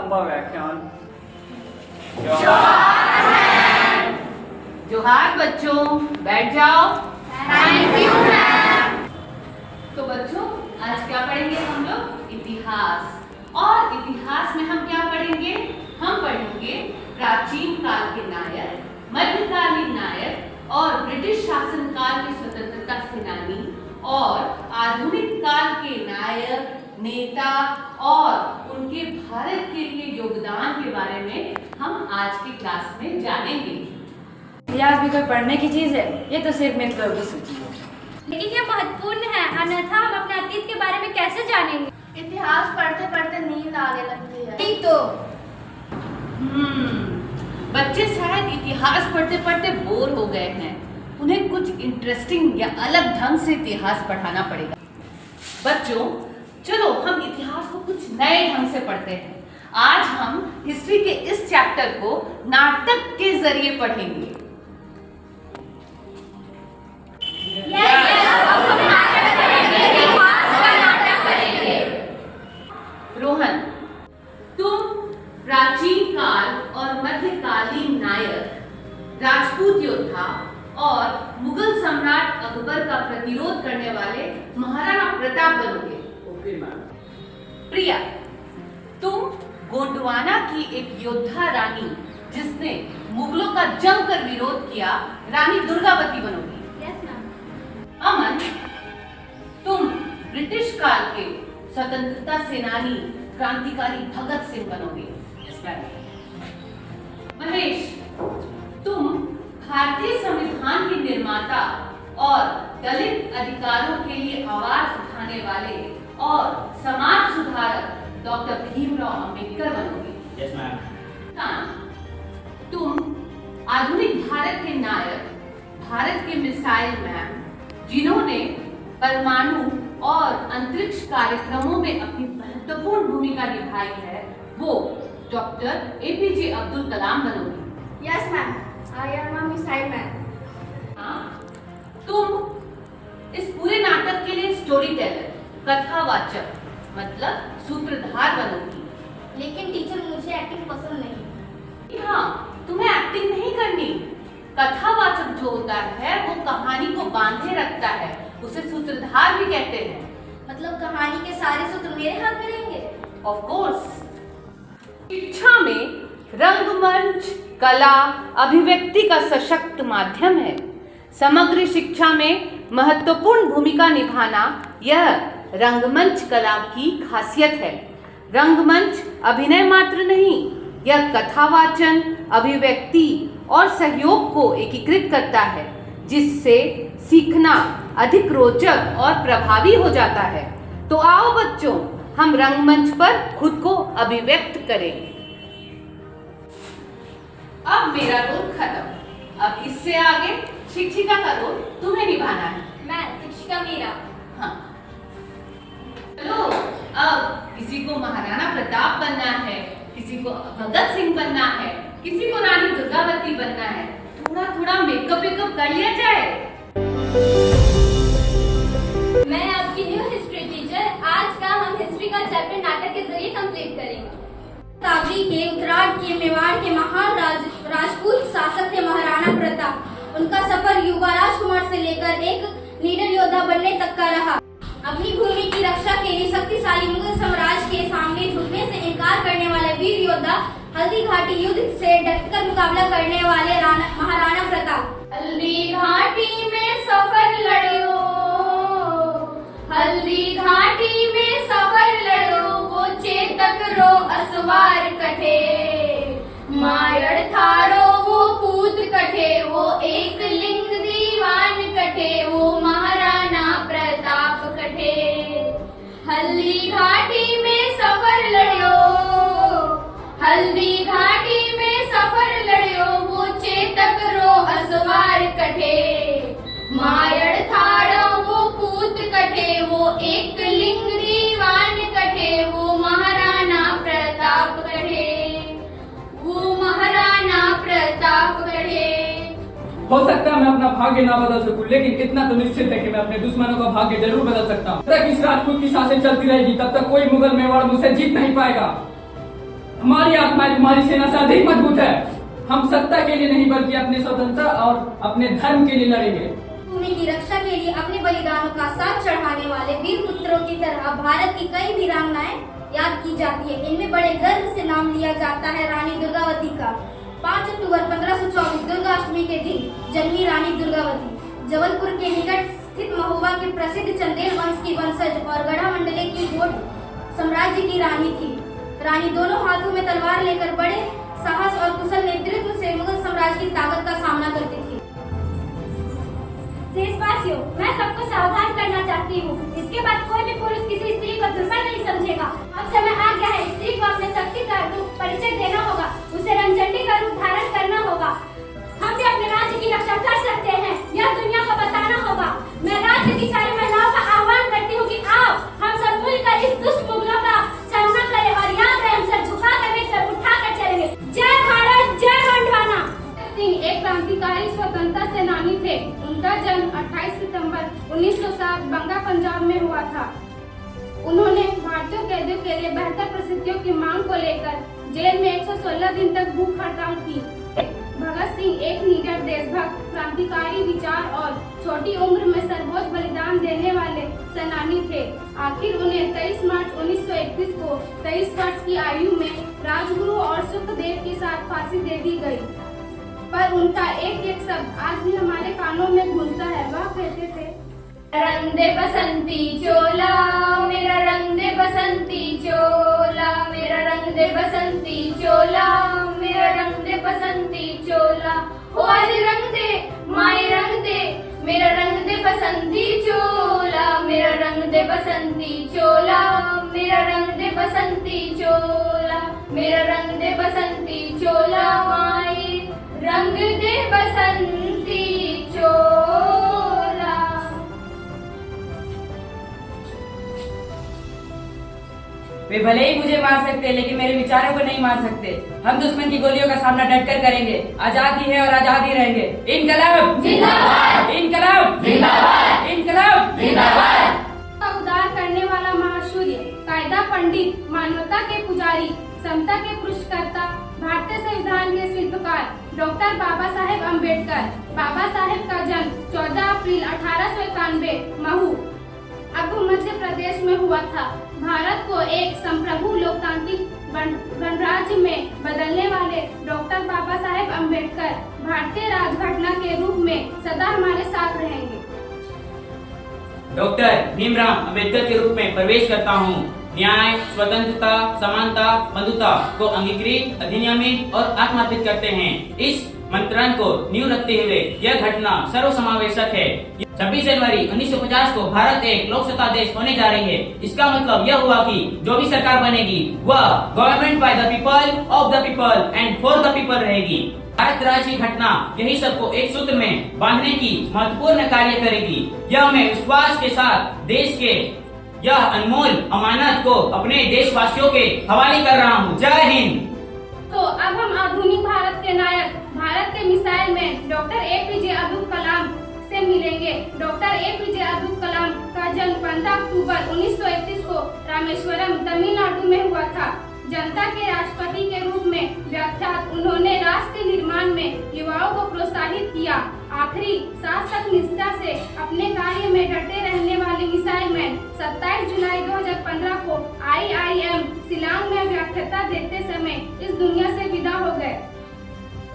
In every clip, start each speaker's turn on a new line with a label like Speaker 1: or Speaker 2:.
Speaker 1: लंबा व्याख्यान।
Speaker 2: जोहार बच्चों, बैठ जाओ।
Speaker 3: Thank you ma'am.
Speaker 2: तो बच्चों, आज क्या पढ़ेंगे हम लोग? इतिहास। और इतिहास में हम क्या पढ़ेंगे? हम पढ़ेंगे प्राचीन काल के नायक, मध्यकालीन नायक और ब्रिटिश शासन काल के स्वतंत्रता सेनानी और आधुनिक काल के नायक, नेता और उनके भारत के लिए योगदान के बारे में हम आज की क्लास में जानेंगे।
Speaker 4: इतिहास भी कोई पढ़ने की चीज है? ये तो सिर्फ मित्रों की सूची है।
Speaker 3: लेकिन ये महत्वपूर्ण है, अन्यथा हम अपने अतीत के बारे में कैसे जानेंगे? इतिहास पढ़ते पढ़ते नींद आने लगती है। ठीक तो
Speaker 2: बच्चे शायद इतिहास पढ़ते पढ़ते बोर हो गए हैं। उन्हें कुछ इंटरेस्टिंग या अलग ढंग से इतिहास पढ़ाना पड़ेगा। बच्चों, चलो हम इतिहास को कुछ नए ढंग से पढ़ते हैं। आज हम हिस्ट्री के इस चैप्टर को नाटक के जरिए पढ़ेंगे। रोहन, तुम प्राचीन काल और मध्यकालीन नायक, राजपूत योद्धा और मुगल सम्राट अकबर का प्रतिरोध करने वाले महाराणा प्रताप बनोगे।
Speaker 1: Okay ma'am.
Speaker 2: प्रिया, तुम गोंडवाना की एक योद्धा रानी जिसने मुगलों का जमकर विरोध किया, रानी दुर्गावती बनोगी।
Speaker 3: Yes ma'am.
Speaker 2: अमन, तुम ब्रिटिश काल के स्वतंत्रता सेनानी क्रांतिकारी भगत सिंह बनोगे। महेश, तुम भारतीय संविधान के निर्माता और दलित अधिकारों के लिए आवाज उठाने वाले और समाज सुधारक डॉक्टर भीमराव अंबेडकर बनोगे।
Speaker 1: Yes ma'am.
Speaker 2: तुम आधुनिक भारत के नायक, भारत के मिसाइल मैन, जिन्होंने परमाणु और अंतरिक्ष कार्यक्रमों में अपनी महत्वपूर्ण भूमिका निभाई है, वो डॉक्टर एपीजे अब्दुल कलाम बनोगी।
Speaker 3: Yes ma'am, I am a missile man.
Speaker 2: तुम इस पूरे नाटक के लिए स्टोरी टेलर, कथावाचक मतलब सूत्रधार बनोगी।
Speaker 3: लेकिन टीचर, मुझे एक्टिंग पसंद नहीं।
Speaker 2: हाँ, तुम्हें एक्टिंग नहीं करनी। कथावाचक जो होता है वो कहानी को बांधे रखता है, उसे सूत्रधार भी कहते हैं।
Speaker 3: मतलब कहानी के सारे सूत्र मेरे हाथ में रहेंगे?
Speaker 2: Of course. शिक्षा में रंगमंच कला अभिव्यक्ति का सशक्त माध्यम है। समग्र शिक्षा में महत्वपूर्ण भूमिका निभाना यह रंगमंच कला की खासियत है। रंगमंच अभिनय मात्र नहीं, यह कथावाचन, अभिव्यक्ति और सहयोग को एकीकृत करता है, जिससे सीखना अधिक रोचक और प्रभावी हो जाता है। तो आओ बच्चों, हम रंगमंच पर खुद को अभिव्यक्त करें। अब मेरा रोल खत्म। अब इससे आगे शिक्षिका का रोल तुम्हें निभाना है।
Speaker 3: मैं शिक्षिका मेरा।
Speaker 2: हाँ, चलो अब किसी को महाराणा प्रताप बनना है, किसी को भगत सिंह बनना है, किसी को रानी दुर्गावती बनना है। थोड़ा थोड़ा मेकअप कर लिया जाए।
Speaker 3: मैं आपकी न्यू हिस्ट्री टीचर। आज का हम हिस्ट्री का चैप्टर नाटक के जरिए कंप्लीट करेंगे। शताब्दी के उत्तरार्ध के मेवाड़ के महान राजपूत शासक थे महाराणा प्रताप। उनका सफर युवा राजकुमार से लेकर एक लीडर योद्धा बनने तक का रहा। अपनी भूमि की रक्षा के लिए शक्तिशाली मुगल साम्राज्य के सामने झुकने से इनकार करने वाले वीर योद्धा, हल्दी घाटी युद्ध से डटकर मुकाबला करने वाले महाराणा प्रताप। हल्दी घाटी में सफर लड़ो, हल्दी घाटी में सफर लड़ो, वो चेतक रो असवार कठे, मायड़ थारो वो कूद कठे, वो एक लिंग दीवान कठे, वो महाराणा प्रताप कठे। हल्दी घाटी में सफर लड़ो, हल्दी घाटी में सफर लड़ो, वो चेतक रो असवार कठे, मायड़ थारो वो कूद कठे, वो एक लिंग दीवान कठे, वो महाराणा प्रताप कठे, वो महाराणा प्रताप कठे।
Speaker 5: हो सकता है मैं अपना भाग्य ना बदल सकूं, लेकिन इतना तो निश्चित है कि मैं अपने दुश्मनों का भाग्य जरूर बदल सकता हूँ। जब तक इस राजपूत की सांसें चलती रहेगी, तब तक कोई मुगल मेवाड़ मुझसे जीत नहीं पाएगा। हमारी आत्माएं तुम्हारी सेना से अधिक मजबूत है। हम सत्ता के लिए नहीं बल्कि अपने स्वतंत्रता और अपने धर्म के लिए लड़ेंगे।
Speaker 3: भूमि की रक्षा के लिए अपने बलिदानों का साथ चढ़ाने वाले वीर पुत्रों की तरह भारत की कई वीरांगनाएं याद की जाती है। इनमें बड़े गर्व से नाम लिया जाता है रानी दुर्गावती का। 5 अक्टूबर 1524 दुर्गाष्टमी के दिन जन्मी रानी दुर्गावती जबलपुर के निकट स्थित महोबा के प्रसिद्ध चंदेल वंश की वंशज और गढ़ामंडले की गोड साम्राज्य की रानी थी। रानी दोनों हाथों में तलवार लेकर बड़े साहस और कुशल नेतृत्व से मुगल साम्राज्य की ताकत का सामना करती थी। देशवासियों, मैं सबको सावधान करना चाहती हूँ। इसके बाद कोई भी पुरुष किसी स्त्री को दुर्बल नहीं समझेगा। अब समय आ गया है, स्त्री को अपने शक्ति का रूप परिचय देना होगा, उसे रंगचंडी का रूप धारण करना होगा। हम भी अपने राज्य की रक्षा कर सकते हैं, यह दुनिया को बताना होगा। मैं राज्य की सारी महिलाओं का आह्वान करती हूँ कि आओ हम सब मिलकर इस दुष्ट मुगलों का सामना करें और याद रहे हम सर झुका कर नहीं सर उठा कर चलेंगे। जय भारत, जय गोंडवाना। सिंह एक क्रांतिकारी स्वतंत्रता सेनानी थे। उनका जन्म 28 सितंबर 1907 बंगा पंजाब में हुआ था। उन्होंने भारतीय कैदियों के लिए बेहतर परिस्थितियों की मांग को लेकर जेल में 116 दिन तक भूख हड़ताल की। भगत सिंह एक निडर देशभक्त क्रांतिकारी विचार और छोटी उम्र में सर्वोच्च बलिदान देने वाले सेनानी थे। आखिर उन्हें 23 मार्च 1931 को 23 वर्ष की आयु में राजगुरु और सुखदेव के साथ फांसी दे दी गई। पर उनका एक एक शब्द आज भी हमारे कानों में गूंजता है। वह कहते थे, रंग दे बसंती चोला मेरा, रंग दे बसंती चोला मेरा, रंग दे बसंती चोला मेरा, रंग दे बसंती चोला। ओ आज रंग दे माए रंग दे मेरा, रंग दे बसंती चोला मेरा, रंग दे बसंती चोला मेरा, रंग दे बसंती चोला मेरा, रंग दे बसंती चोला माए रंग दे बसंती चोला।
Speaker 4: वे भले ही मुझे मार सकते लेकिन मेरे विचारों को नहीं मार सकते। हम दुश्मन की गोलियों का सामना डटकर करेंगे। आजादी है और आजादी रहेंगे। इनकलाब
Speaker 3: जिंदाबाद,
Speaker 4: इनकलाब
Speaker 3: जिंदाबाद,
Speaker 4: इनकलाब
Speaker 3: जिंदाबाद।
Speaker 2: उद्धार करने वाला महाशूर्य, कायदा पंडित, मानवता के पुजारी, समता के पुरस्कर्ता, भारतीय संविधान के शिल्पकार डॉक्टर बाबा साहेब अम्बेडकर। बाबा साहेब का जन्म 14 अप्रैल 1891 महू अब मध्य प्रदेश में हुआ था। भारत को एक संप्रभु लोकतांत्रिक गणराज्य में बदलने वाले डॉक्टर बाबा साहेब अम्बेडकर भारतीय राजघटना के रूप में सदा हमारे साथ रहेंगे।
Speaker 1: डॉक्टर भीमराव अंबेडकर के रूप में प्रवेश करता हूँ। न्याय, स्वतंत्रता, समानता, बंधुता को अंगीकृत, अधिनियमित और आत्मार्पित करते हैं। इस मंत्रांक को नींव रखते हुए यह घटना सर्वसमावेशक है। 26 जनवरी 1950 को भारत एक लोकसत्ता देश होने जा रही है। इसका मतलब यह हुआ कि जो भी सरकार बनेगी वह government by the people, of the people and for the people रहेगी। भारत राज्य की घटना यही सबको एक सूत्र में बांधने की महत्वपूर्ण कार्य करेगी। यह मैं विश्वास के साथ देश के यह अनमोल अमानत को अपने देशवासियों के हवाले कर रहा हूँ। जय हिंद।
Speaker 2: तो अब हम आधुनिक भारत के नायक, भारत के missile man doctor APJ Abdul Kalam से मिलेंगे। डॉक्टर एपीजे अब्दुल कलाम का जन्म 15 अक्टूबर 1931 को रामेश्वरम, तमिलनाडु में हुआ था। जनता के राष्ट्रपति के रूप में व्याख्यात उन्होंने राष्ट्र निर्माण में युवाओं को प्रोत्साहित किया। आखिरी शासक निष्ठा से अपने कार्य में डटे रहने वाले मिसाइल मैन 27 जुलाई 2015 को IIM शिलांग में व्याख्याता देते समय इस दुनिया से विदा हो गए।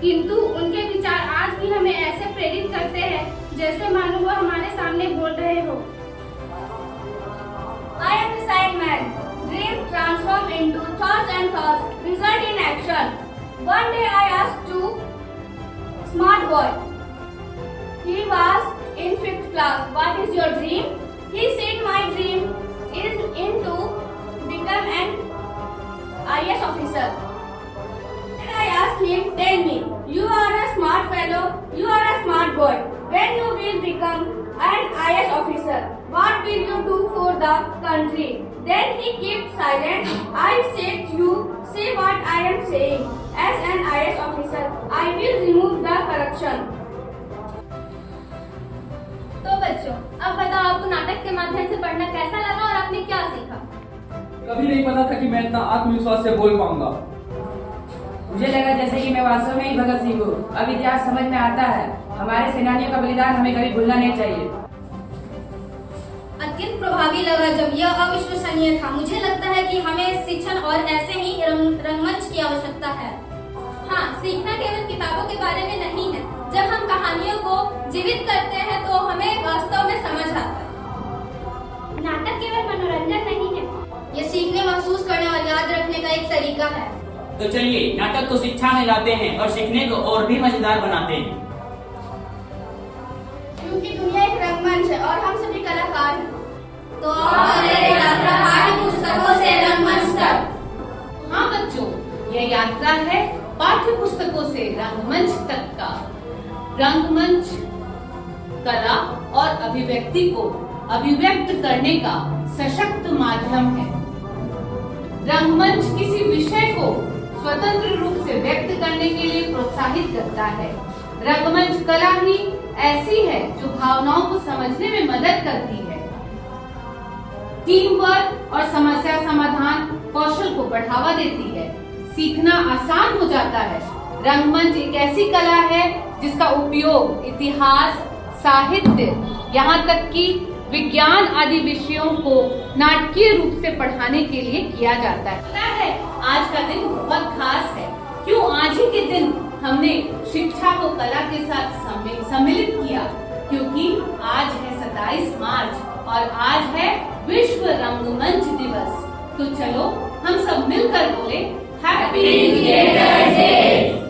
Speaker 2: किंतु उनके विचार आज भी हमें ऐसे प्रेरित करते हैं जैसे मानो वो हमारे सामने बोल रहे हो।
Speaker 3: I am missile man. Dream transform into thoughts and thoughts result in action. One day I asked to smart boy. He was in 5th class. What is your dream? He said my dream is to become an IAS officer. Then I asked him, tell me, you are a smart fellow, you are a smart boy. When you will become an IAS officer, what will you do for the country? Then he kept silent. I said, you say what I am saying. As an IAS officer, I will remove the corruption. तो बच्चों, अब बताओ आपको नाटक के माध्यम से पढ़ना कैसा लगा और आपने क्या सीखा?
Speaker 5: कभी नहीं पता था कि मैं इतना आत्मविश्वास से बोल पाऊंगा।
Speaker 4: मुझे लगा जैसे कि मैं वास्तव में ही भगत सिंह हूँ। अब इतिहास समझ में आता है। हमारे सेनानियों का बलिदान हमें कभी भूलना नहीं चाहिए।
Speaker 3: अत्यंत प्रभावी लगा जब यह अविश्वसनीय था। मुझे लगता है कि हमें शिक्षण और ऐसे ही रंगमंच की आवश्यकता है। हाँ, सीखना केवल किताबों के बारे में नहीं है। जब हम कहानियों को जीवित करते हैं तो हमें वास्तव में समझ आता है। नाटक केवल मनोरंजन नहीं है, यह सीखने, महसूस करने और याद रखने का एक तरीका है।
Speaker 1: तो चलिए नाटक को शिक्षा में लाते हैं और सीखने को और भी मजेदार बनाते हैं।
Speaker 3: क्योंकि दुनिया एक रंगमंच है और हम सभी कलाकार हैं। तो यात्रा पाठ्य पुस्तकों से रंगमंच तक।
Speaker 2: हाँ बच्चों, यह यात्रा है पाठ्य पुस्तकों से रंगमंच तक का। रंगमंच कला और अभिव्यक्ति को अभिव्यक्त करने का सशक्त माध्यम है। रंगमंच किसी विषय को स्वतंत्र रूप से व्यक्त करने के लिए प्रोत्साहित करता है। रंगमंच कला ही ऐसी है जो भावनाओं को समझने में मदद करती है। टीम वर्क और समस्या समाधान कौशल को बढ़ावा देती है। सीखना आसान हो जाता है। रंगमंच एक ऐसी कला है जिसका उपयोग इतिहास, साहित्य, यहाँ तक कि विज्ञान आदि विषयों को नाटकीय रूप से पढ़ाने के लिए किया जाता है। आज का दिन बहुत खास है। क्यों आज ही के दिन हमने शिक्षा को कला के साथ सम्मिलित किया? क्योंकि आज है 27 मार्च और आज है विश्व रंगमंच दिवस। तो चलो हम सब मिलकर बोले हैप्पी थिएटर डे।